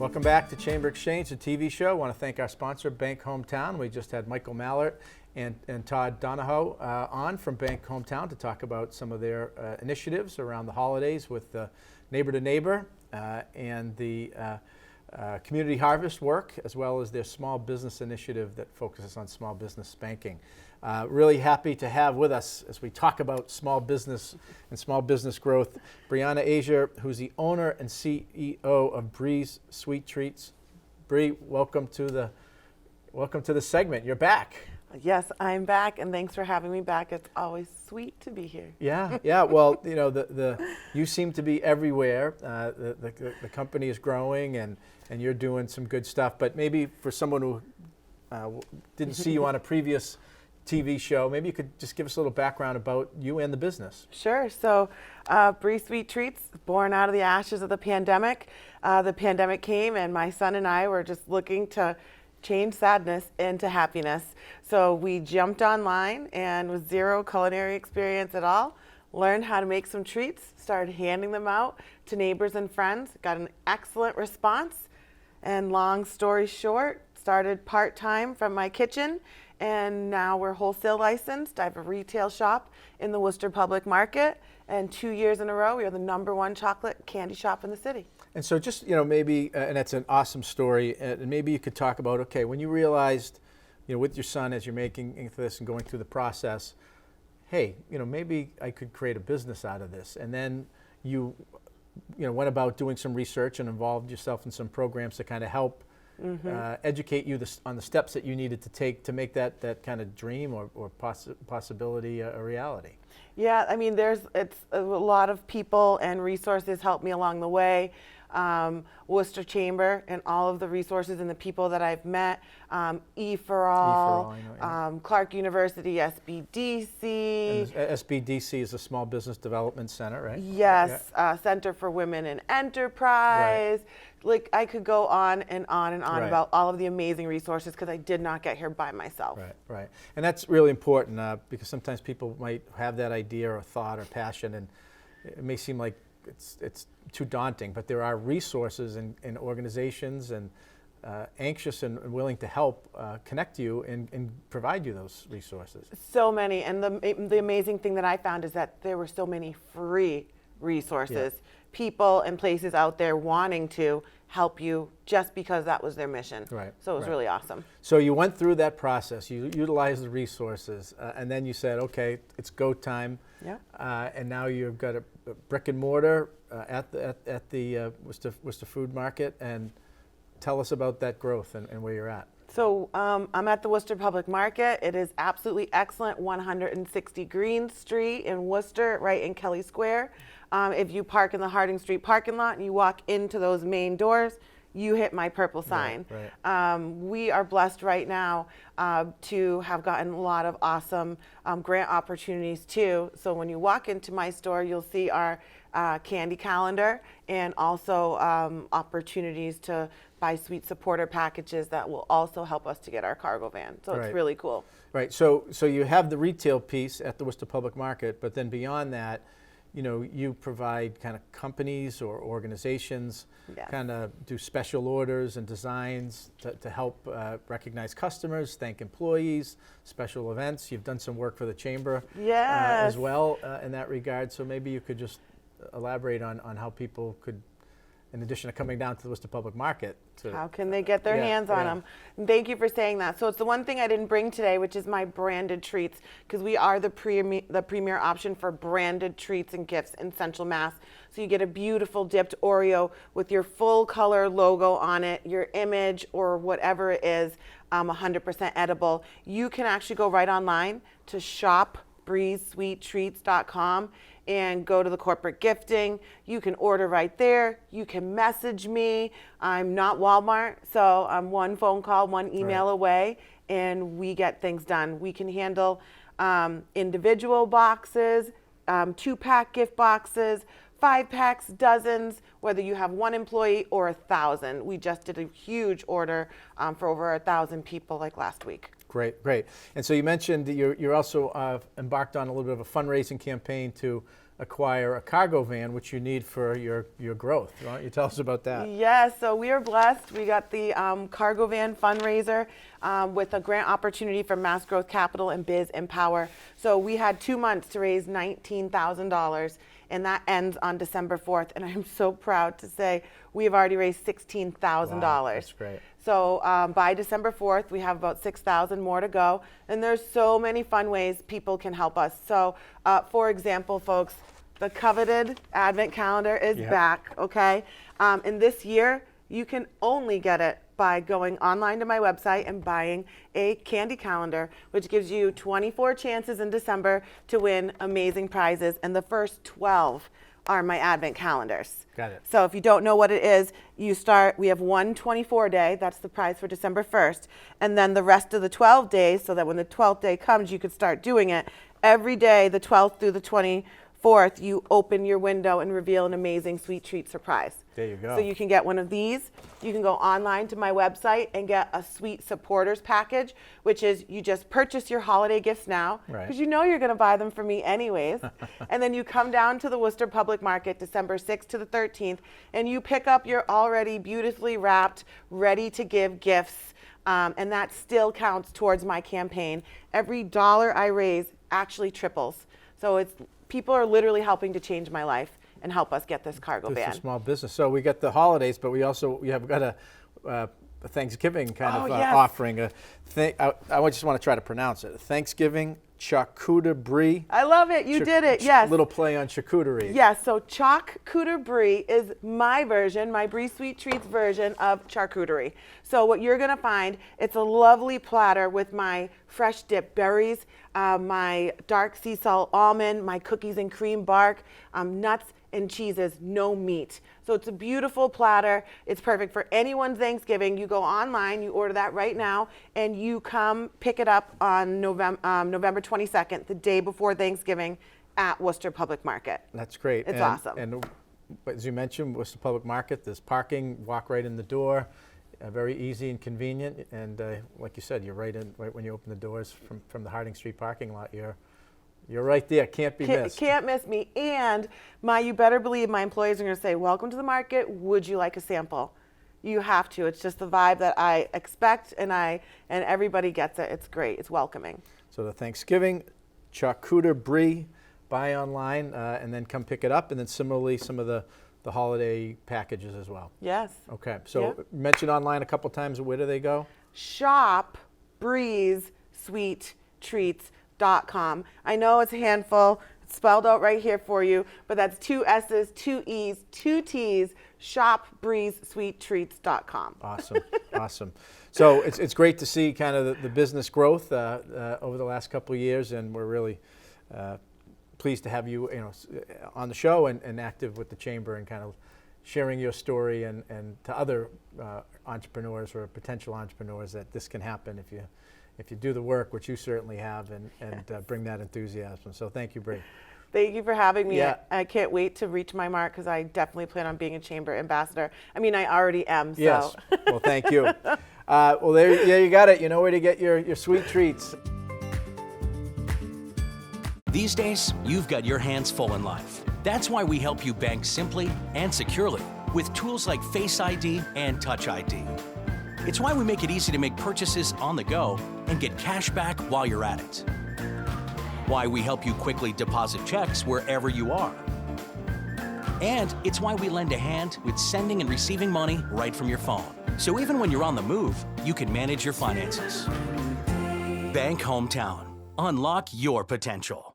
Welcome back to Chamber Exchange, the TV show. I want to thank our sponsor, Bank Hometown. We just had Michael Mallert and Todd Donahoe on from Bank Hometown to talk about some of their initiatives around the holidays with Neighbor to Neighbor and the community harvest work, as well as their small business initiative that focuses on small business banking. Really happy to have with us, as we talk about small business and small business growth, Briana Azier, who's the owner and CEO of Bree's Sweet Treats. Bree, welcome to the segment. You're back. Yes, I'm back, and thanks for having me back. It's always sweet to be here. Yeah. Well, you know, you seem to be everywhere. The company is growing, and you're doing some good stuff. But maybe for someone who didn't see you on a previous TV show, maybe you could just give us a little background about you and the business. Sure. So, Bree's Sweet Treats, born out of the ashes of the pandemic. The pandemic came, and my son and I were just looking to change sadness into happiness. So we jumped online, and with zero culinary experience at all, learned how to make some treats, started handing them out to neighbors and friends, got an excellent response, and long story short, started part-time from my kitchen, and now we're wholesale licensed. I have a retail shop in the Worcester Public Market, and 2 years in a row, we are the #1 chocolate candy shop in the city. And so just, you know, maybe, and that's an awesome story, and maybe you could talk about, okay, when you realized, you know, with your son as you're making this and going through the process, hey, you know, maybe I could create a business out of this. And then you went about doing some research and involved yourself in some programs to kind of help educate you on the steps that you needed to take to make that kind of dream or possibility a reality. Yeah, I mean, it's a lot of people and resources helped me along the way. Worcester Chamber and all of the resources and the people that I've met, E for All, Clark University, SBDC. And SBDC is a Small Business Development Center, right? Yes, Center for Women in Enterprise. Right. Like, I could go on and on and on about all of the amazing resources because I did not get here by myself. Right. And that's really important because sometimes people might have that idea or thought or passion, and it may seem like it's too daunting, but there are resources and organizations and anxious and willing to help connect you and provide you those resources. So many, and the amazing thing that I found is that there were so many free resources, people and places out there wanting to help you just because that was their mission. Right. So it was really awesome. So you went through that process, you utilized the resources, and then you said, okay, it's go time. Yeah. And now you've got a brick and mortar at the Worcester Food Market, and tell us about that growth and where you're at. So I'm at the Worcester Public Market. It is absolutely excellent, 160 Green Street in Worcester, right in Kelly Square. If you park in the Harding Street parking lot and you walk into those main doors, you hit my purple sign. Right. We are blessed right now to have gotten a lot of awesome grant opportunities too. So when you walk into my store, you'll see our candy calendar and also opportunities to buy sweet supporter packages that will also help us to get our cargo van. So it's really cool. Right. So you have the retail piece at the Worcester Public Market, but then beyond that, you know, you provide kind of companies or organizations kind of do special orders and designs to help recognize customers, thank employees, special events. You've done some work for the Chamber as well in that regard. So maybe you could just elaborate on how people could, in addition to coming down to the Worcester Public Market. How can they get their hands on them? And thank you for saying that. So it's the one thing I didn't bring today, which is my branded treats, because we are the premier option for branded treats and gifts in Central Mass. So you get a beautiful dipped Oreo with your full color logo on it, your image or whatever it is, 100% edible. You can actually go right online to shopbreezesweettreats.com and go to the corporate gifting. You can order right there. You can message me. I'm not Walmart, so I'm one phone call, one email away, and we get things done. We can handle individual boxes, 2-pack gift boxes, 5-packs, dozens, whether you have one employee or 1,000. We just did a huge order for over 1,000 people like last week. Great. And so you mentioned you're also embarked on a little bit of a fundraising campaign to acquire a cargo van, which you need for your growth. Why don't you tell us about that? Yes, so we are blessed. We got the cargo van fundraiser with a grant opportunity from Mass Growth Capital and Biz Empower. So we had 2 months to raise $19,000, and that ends on December 4th. And I'm so proud to say we have already raised $16,000. Wow, that's great. So by December 4th, we have about 6,000 more to go. And there's so many fun ways people can help us. So for example, folks, the coveted Advent calendar is back, okay? And this year, you can only get it by going online to my website and buying a candy calendar, which gives you 24 chances in December to win amazing prizes. And the first 12 are my Advent calendars. Got it. So if you don't know what it is, we have one 24-day, that's the prize for December 1st, and then the rest of the 12 days, so that when the 12th day comes, you could start doing it. Every day, the 12th through the 24th, you open your window and reveal an amazing sweet treat surprise. There you go. So you can get one of these. You can go online to my website and get a sweet supporters package, which is you just purchase your holiday gifts now, because you know you're going to buy them for me anyways. And then you come down to the Worcester Public Market December 6th to the 13th, and you pick up your already beautifully wrapped, ready to give gifts. And that still counts towards my campaign. Every dollar I raise actually triples. So people are literally helping to change my life and help us get this cargo van. It's a small business. So we got the holidays, but we have got a Thanksgiving kind of offering. I just want to try to pronounce it. Thanksgiving charcuterie brie. I love it. You did it. Yes. Little play on charcuterie. Yes. So charcuterie brie is my version, my Brie Sweet Treats version of charcuterie. So what you're going to find, it's a lovely platter with my fresh dipped berries, my dark sea salt almond, my cookies and cream bark, nuts and cheeses, no meat. So it's a beautiful platter. It's perfect for anyone's Thanksgiving. You go online, you order that right now, and you come pick it up on November 22nd, the day before Thanksgiving, at Worcester Public Market. That's great. It's awesome. And as you mentioned, Worcester Public Market, there's parking, walk right in the door, very easy and convenient. And like you said, you're right when you open the doors from the Harding Street parking lot. You're right there. Can't be missed. Can't miss me. And you better believe my employees are going to say, welcome to the market. Would you like a sample? You have to. It's just the vibe that I expect, and everybody gets it. It's great. It's welcoming. So the Thanksgiving charcuterie brie, buy online, and then come pick it up. And then similarly, some of the holiday packages as well. Yes. Okay. So mention online a couple times. Where do they go? Shop Breeze Sweet Treats. .com. I know it's a handful. It's spelled out right here for you, but that's 2 S's, 2 E's, 2 T's, shopbreezesweettreats.com. Awesome. Awesome. So it's great to see kind of the business growth over the last couple of years, and we're really pleased to have you, on the show and active with the Chamber and kind of sharing your story and to other entrepreneurs or potential entrepreneurs that this can happen if you do the work, which you certainly have, and bring that enthusiasm. So thank you, Brie. Thank you for having me. Yeah. I can't wait to reach my mark, because I definitely plan on being a Chamber ambassador. I mean, I already am. So. Yes. Well, thank you. Well, there you got it. You know where to get your sweet treats. These days, you've got your hands full in life. That's why we help you bank simply and securely with tools like Face ID and Touch ID. It's why we make it easy to make purchases on the go and get cash back while you're at it. Why we help you quickly deposit checks wherever you are. And it's why we lend a hand with sending and receiving money right from your phone. So even when you're on the move, you can manage your finances. Bank Hometown. Unlock your potential.